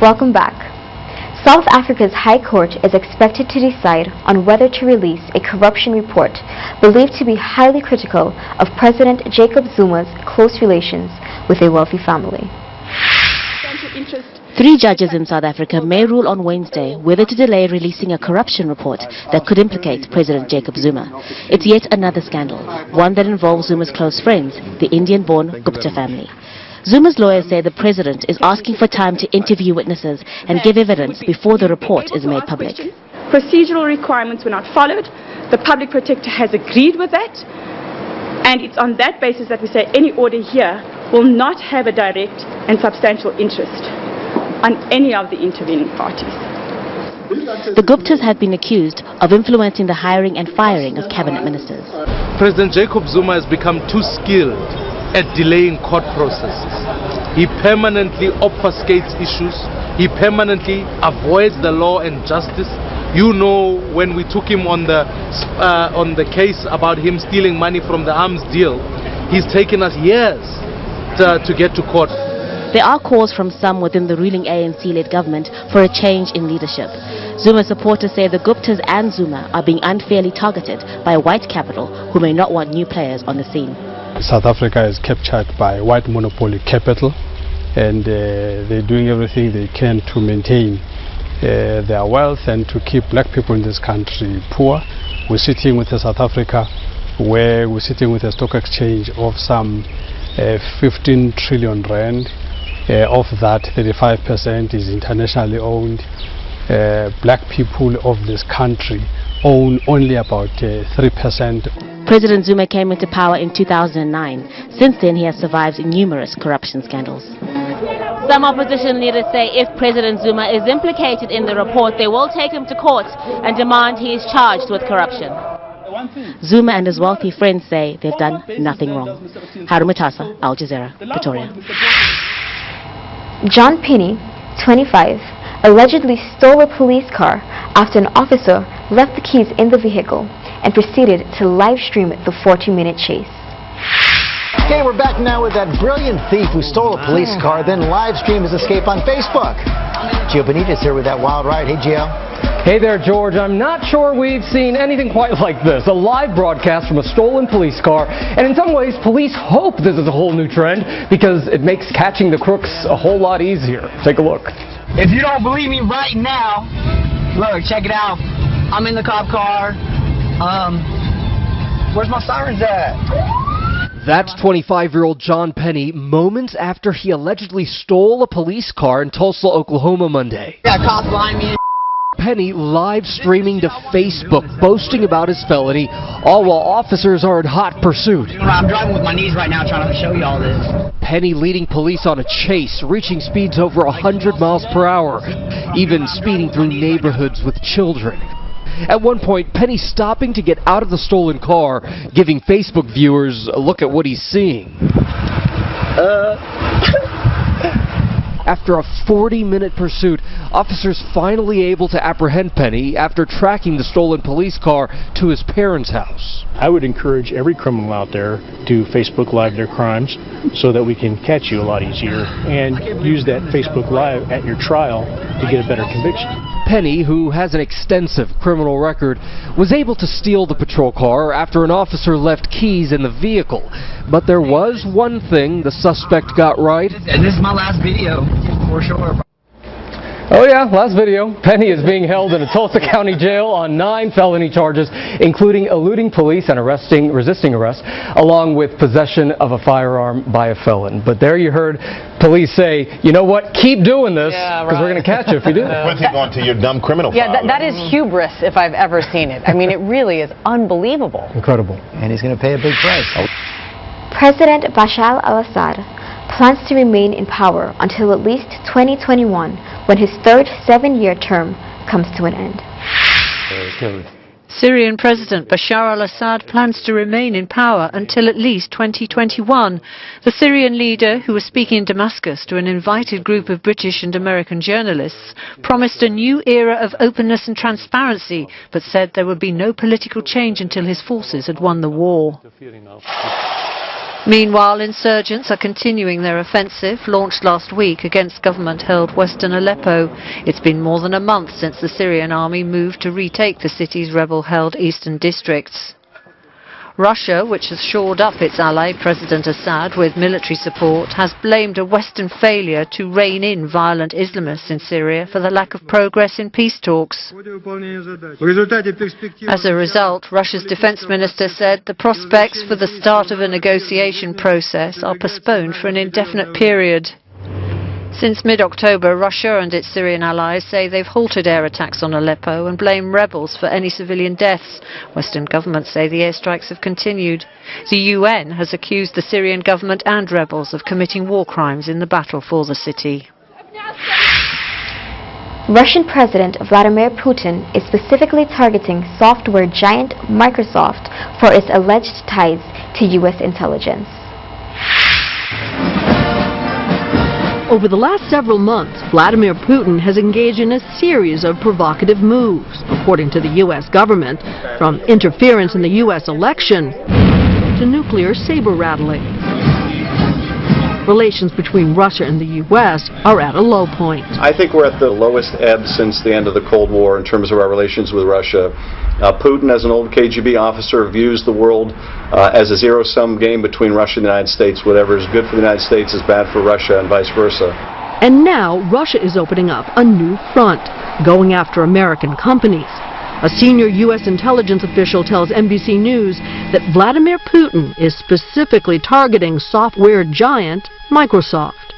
Welcome back. South Africa's High Court is expected to decide on whether to release a corruption report believed to be highly critical of President Jacob Zuma's close relations with a wealthy family. 3 judges in South Africa may rule on Wednesday whether to delay releasing a corruption report that could implicate President Jacob Zuma. It's yet another scandal, one that involves Zuma's close friends, the Indian-born Gupta family. Zuma's lawyers say the president is asking for time to interview witnesses and give evidence before the report is made public. Procedural requirements were not followed. The public protector has agreed with that. And it's on that basis that we say any order here will not have a direct and substantial interest on any of the intervening parties. The Guptas have been accused of influencing the hiring and firing of cabinet ministers. President Jacob Zuma has become too skilled at delaying court processes. He permanently obfuscates issues. He permanently avoids the law and justice. You know, when we took him on the case about him stealing money from the arms deal, he's taken us years to get to court. There are calls from some within the ruling ANC-led government for a change in leadership. Zuma supporters say the Guptas and Zuma are being unfairly targeted by white capital who may not want new players on the scene. South Africa is captured by white monopoly capital, and they're doing everything they can to maintain their wealth and to keep black people in this country poor. We're sitting with South Africa where we're sitting with a stock exchange of some 15 trillion rand. Of that, 35% is internationally owned. Black people of this country own only about 3%. President Zuma came into power in 2009. Since then, he has survived numerous corruption scandals. Some opposition leaders say if President Zuma is implicated in the report, they will take him to court and demand he is charged with corruption. Zuma and his wealthy friends say they've done nothing wrong. Haru Matasa, Al Jazeera, Pretoria. John Penny, 25, allegedly stole a police car after an officer left the keys in the vehicle and proceeded to live stream the 40-minute chase. Okay, we're back now with that brilliant thief who stole a police car, then live streamed his escape on Facebook. Gio Benitez here with that wild ride. Hey, Gio. Hey there, George. I'm not sure we've seen anything quite like this. A live broadcast from a stolen police car. And in some ways, police hope this is a whole new trend because it makes catching the crooks a whole lot easier. Take a look. If you don't believe me right now, look, check it out. I'm in the cop car. Where's my sirens at? That's 25-year-old John Penny moments after he allegedly stole a police car in Tulsa, Oklahoma Monday. Got cops behind me. Penny live streaming to Facebook, boasting about his felony, all while officers are in hot pursuit. I'm driving with my knees right now trying to show you all this. Penny leading police on a chase, reaching speeds over 100 miles per hour, even speeding through neighborhoods with children. At one point, Penny stopping to get out of the stolen car, giving Facebook viewers a look at what he's seeing. After a 40-minute pursuit, officers finally able to apprehend Penny after tracking the stolen police car to his parents' house. I would encourage every criminal out there to Facebook Live their crimes so that we can catch you a lot easier and use that Facebook Live at your trial to get a better conviction. Penny, who has an extensive criminal record, was able to steal the patrol car after an officer left keys in the vehicle. But there was one thing the suspect got right. And this is my last video, for sure. Oh yeah, last video. Penny is being held in a Tulsa County jail on 9 felony charges, including eluding police and resisting arrest, along with possession of a firearm by a felon. But there you heard police say, you know what, keep doing this, because we're going to catch you if you do. Once you go on to your dumb criminal file. That is hubris if I've ever seen it. I mean, it really is unbelievable. Incredible. And he's going to pay a big price. President Bashar al-Assad plans to remain in power until at least 2021, when his third 7-year term comes to an end. Syrian President Bashar al-Assad plans to remain in power until at least 2021. The Syrian leader, who was speaking in Damascus to an invited group of British and American journalists, promised a new era of openness and transparency, but said there would be no political change until his forces had won the war. Meanwhile, insurgents are continuing their offensive, launched last week against government-held western Aleppo. It's been more than a month since the Syrian army moved to retake the city's rebel-held eastern districts. Russia, which has shored up its ally, President Assad, with military support, has blamed a Western failure to rein in violent Islamists in Syria for the lack of progress in peace talks. As a result, Russia's defense minister said the prospects for the start of a negotiation process are postponed for an indefinite period. Since mid-October, Russia and its Syrian allies say they've halted air attacks on Aleppo and blame rebels for any civilian deaths. Western governments say the airstrikes have continued. The UN has accused the Syrian government and rebels of committing war crimes in the battle for the city. Russian President Vladimir Putin is specifically targeting software giant Microsoft for its alleged ties to U.S. intelligence. Over the last several months, Vladimir Putin has engaged in a series of provocative moves, according to the U.S. government, from interference in the U.S. election to nuclear saber-rattling. Relations between Russia and the U.S. are at a low point. I think we're at the lowest ebb since the end of the Cold War in terms of our relations with Russia. Putin, as an old KGB officer, views the world as a zero-sum game between Russia and the United States. Whatever is good for the United States is bad for Russia and vice versa. And now Russia is opening up a new front, going after American companies. A senior U.S. intelligence official tells NBC News that Vladimir Putin is specifically targeting software giant Microsoft.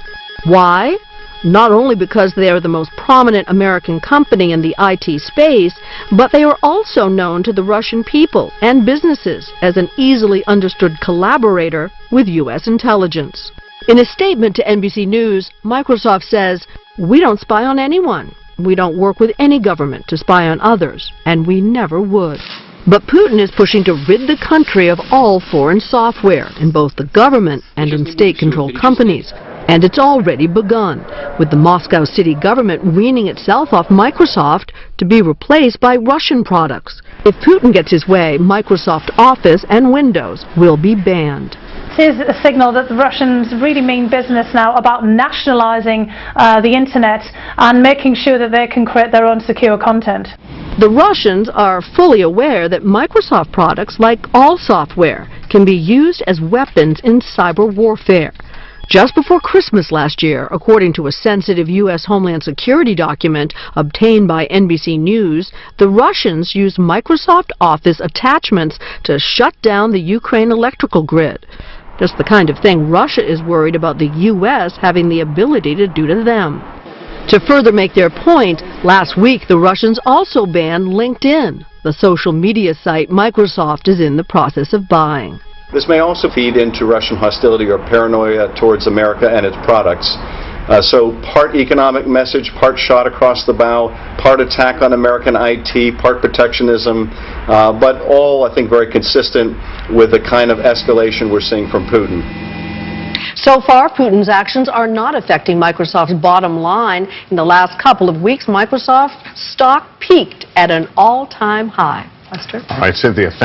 Why? Not only because they are the most prominent American company in the IT space, but they are also known to the Russian people and businesses as an easily understood collaborator with U.S. intelligence. In a statement to NBC News, Microsoft says, "We don't spy on anyone. We don't work with any government to spy on others, and we never would." But Putin is pushing to rid the country of all foreign software in both the government and in state-controlled companies. And it's already begun, with the Moscow city government weaning itself off Microsoft to be replaced by Russian products. If Putin gets his way, Microsoft Office and Windows will be banned. It is a signal that the Russians really mean business now about nationalizing the internet and making sure that they can create their own secure content. The Russians are fully aware that Microsoft products, like all software, can be used as weapons in cyber warfare. Just before Christmas last year, according to a sensitive U.S. Homeland Security document obtained by NBC News, the Russians used Microsoft Office attachments to shut down the Ukraine electrical grid. Just the kind of thing Russia is worried about the U.S. having the ability to do to them. To further make their point, last week the Russians also banned LinkedIn, the social media site Microsoft is in the process of buying. This may also feed into Russian hostility or paranoia towards America and its products. So part economic message, part shot across the bow, part attack on American IT, part protectionism, but all, I think, very consistent with the kind of escalation we're seeing from Putin. So far, Putin's actions are not affecting Microsoft's bottom line. In the last couple of weeks, Microsoft stock peaked at an all-time high. Lester? All right, Cynthia, thank